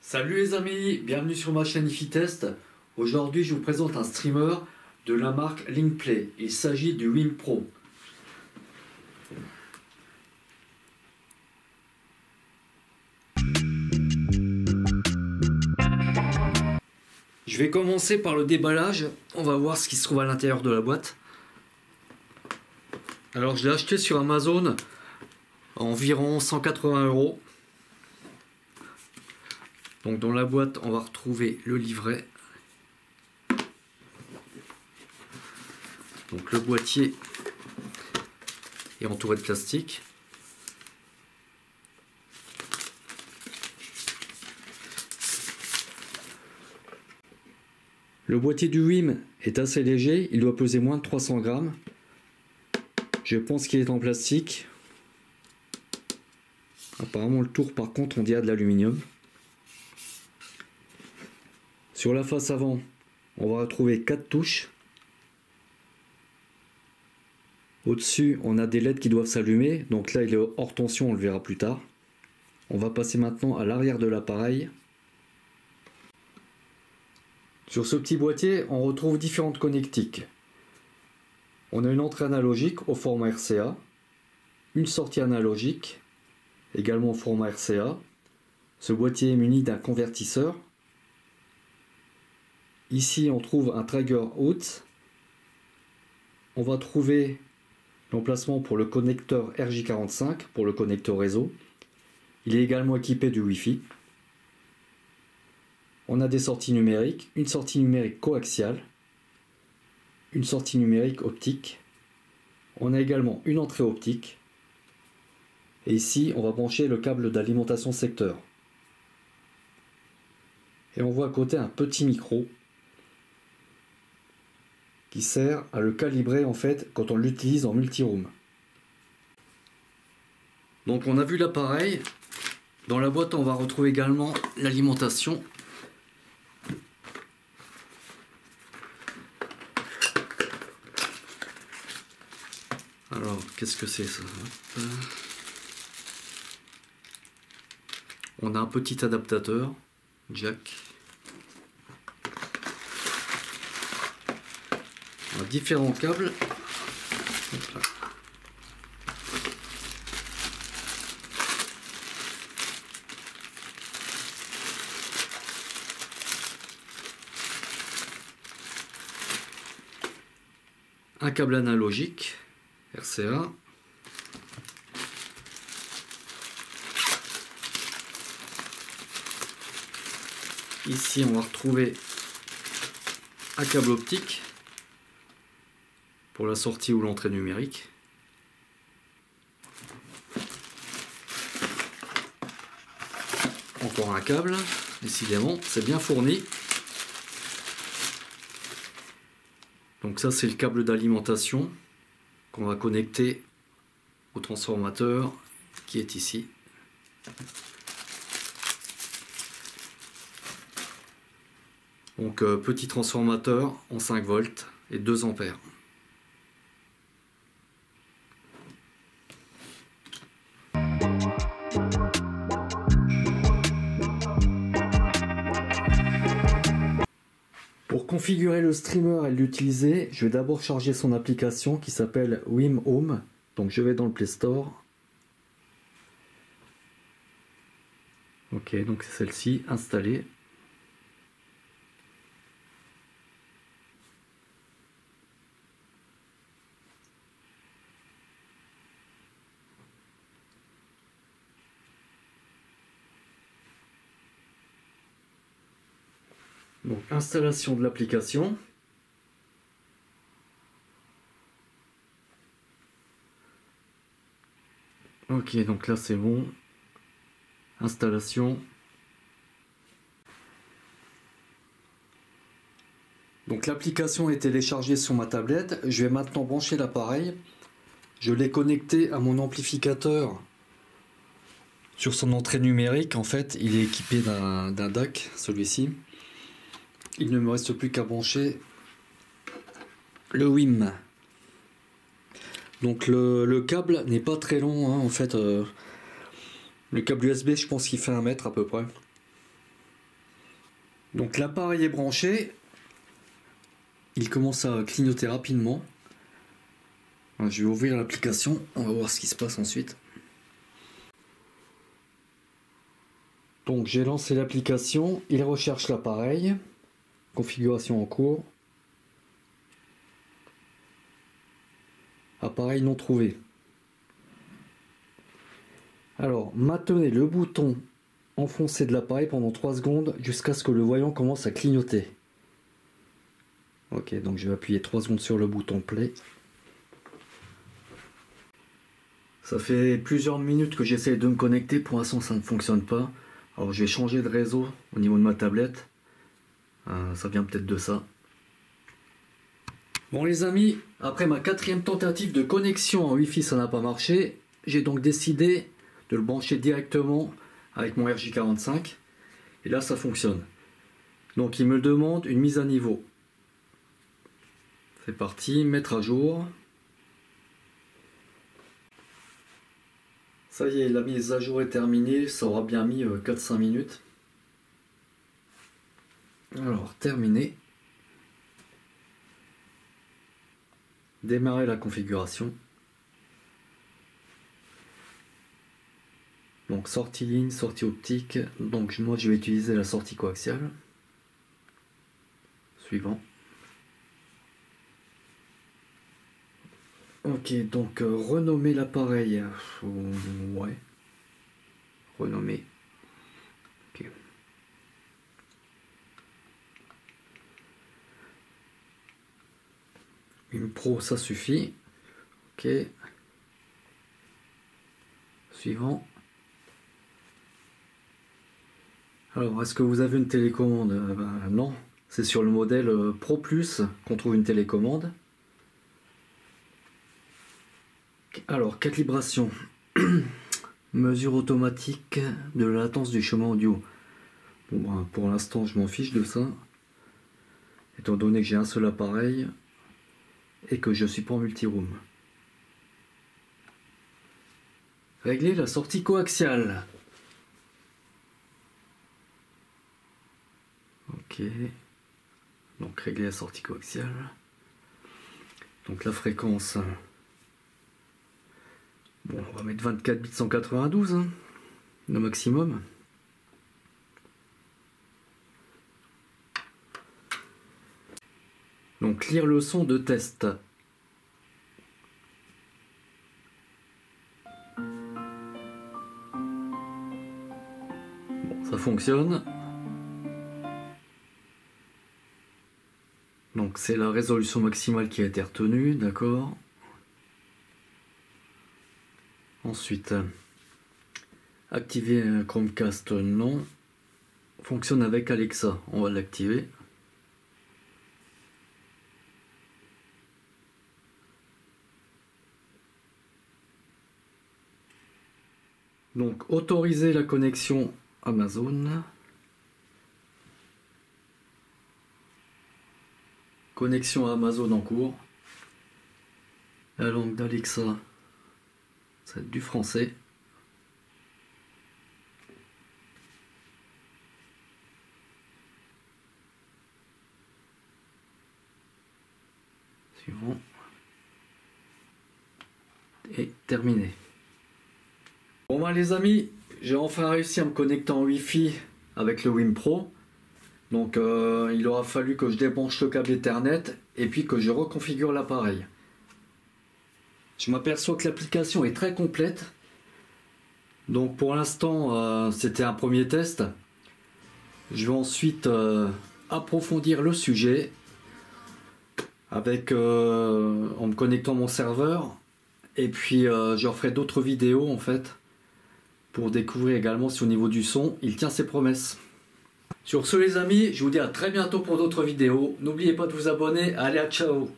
Salut les amis, bienvenue sur ma chaîne IFITest. Aujourd'hui je vous présente un streamer de la marque Linkplay. Il s'agit du Wim Pro. Je vais commencer par le déballage. On va voir ce qui se trouve à l'intérieur de la boîte. Alors je l'ai acheté sur Amazon à environ 180 €. Donc dans la boîte on va retrouver le livret. Donc le boîtier est entouré de plastique. Le boîtier du Wim est assez léger, il doit peser moins de 300 grammes. Je pense qu'il est en plastique. Apparemment le tour par contre on dirait de l'aluminium. Sur la face avant, on va retrouver 4 touches. Au-dessus, on a des LED qui doivent s'allumer. Donc là, il est hors tension, on le verra plus tard. On va passer maintenant à l'arrière de l'appareil. Sur ce petit boîtier, on retrouve différentes connectiques. On a une entrée analogique au format RCA, une sortie analogique, également au format RCA. Ce boîtier est muni d'un convertisseur. Ici, on trouve un trigger out. On va trouver l'emplacement pour le connecteur RJ45, pour le connecteur réseau. Il est également équipé du Wi-Fi. On a des sorties numériques, une sortie numérique coaxiale, une sortie numérique optique. On a également une entrée optique. Et ici, on va brancher le câble d'alimentation secteur. Et on voit à côté un petit micro qui sert à le calibrer en fait quand on l'utilise en multiroom. Donc on a vu l'appareil. Dans la boîte on va retrouver également l'alimentation. Alors qu'est-ce que c'est ça? On a un petit adaptateur jack. Différents câbles. Un câble analogique RCA. Ici on va retrouver un câble optique pour la sortie ou l'entrée numérique. Encore un câble, décidément, c'est bien fourni. Donc ça c'est le câble d'alimentation qu'on va connecter au transformateur qui est ici. Donc petit transformateur en 5 volts et 2 ampères. Pour configurer le streamer et l'utiliser, je vais d'abord charger son application qui s'appelle Wim Home. Donc je vais dans le Play Store. Ok, donc c'est celle-ci, installée. Donc installation de l'application. Ok, donc là c'est bon. Installation. Donc l'application est téléchargée sur ma tablette. Je vais maintenant brancher l'appareil. Je l'ai connecté à mon amplificateur sur son entrée numérique. En fait, il est équipé d'un DAC, celui-ci. Il ne me reste plus qu'à brancher le Wim. Donc le câble n'est pas très long, hein, en fait. Le câble USB, je pense qu'il fait 1 mètre à peu près. Donc l'appareil est branché. Il commence à clignoter rapidement. Je vais ouvrir l'application, on va voir ce qui se passe ensuite. Donc j'ai lancé l'application, il recherche l'appareil. Configuration en cours. Appareil non trouvé. Alors, maintenez le bouton enfoncé de l'appareil pendant 3 secondes jusqu'à ce que le voyant commence à clignoter. Ok, donc je vais appuyer 3 secondes sur le bouton play. Ça fait plusieurs minutes que j'essaie de me connecter, pour l'instant ça ne fonctionne pas. Alors je vais changer de réseau au niveau de ma tablette. Ça vient peut-être de ça. Bon les amis, après ma 4e tentative de connexion en Wi-Fi, ça n'a pas marché. J'ai donc décidé de le brancher directement avec mon RJ45. Et là ça fonctionne. Donc il me demande une mise à niveau. C'est parti, mettre à jour. Ça y est, la mise à jour est terminée. Ça aura bien mis 4-5 minutes. Alors, terminé. Démarrer la configuration. Donc sortie ligne, sortie optique. Donc moi je vais utiliser la sortie coaxiale. Suivant. Ok, donc renommer l'appareil. Ouais. Renommer. Ok. Une pro, ça suffit. Ok. Suivant. Alors, est-ce que vous avez une télécommande? Non. C'est sur le modèle Pro Plus qu'on trouve une télécommande. Alors, calibration. Mesure automatique de la latence du chemin audio. Bon, ben, pour l'instant, je m'en fiche de ça. Étant donné que j'ai un seul appareil et que je suis pas en multiroom. Régler la sortie coaxiale. Ok. Donc, régler la sortie coaxiale. Donc, la fréquence. Bon, on va mettre 24 bits 192, hein, le maximum. Donc, lire le son de test. Bon, ça fonctionne. Donc, c'est la résolution maximale qui a été retenue, d'accord. Ensuite, activer un Chromecast, non. Fonctionne avec Alexa, on va l'activer. Donc, autoriser la connexion Amazon. Connexion à Amazon en cours. La langue d'Alexa, c'est du français. Suivant. Et terminé. Bon ben les amis, j'ai enfin réussi à me connecter en Wi-Fi avec le Wim Pro. Donc il aura fallu que je débranche le câble Ethernet et puis que je reconfigure l'appareil. Je m'aperçois que l'application est très complète. Donc pour l'instant c'était un premier test. Je vais ensuite approfondir le sujet avec en me connectant mon serveur. Et puis je referai d'autres vidéos en fait pour découvrir également si au niveau du son il tient ses promesses. Sur ce les amis, je vous dis à très bientôt pour d'autres vidéos. N'oubliez pas de vous abonner. Allez, à ciao!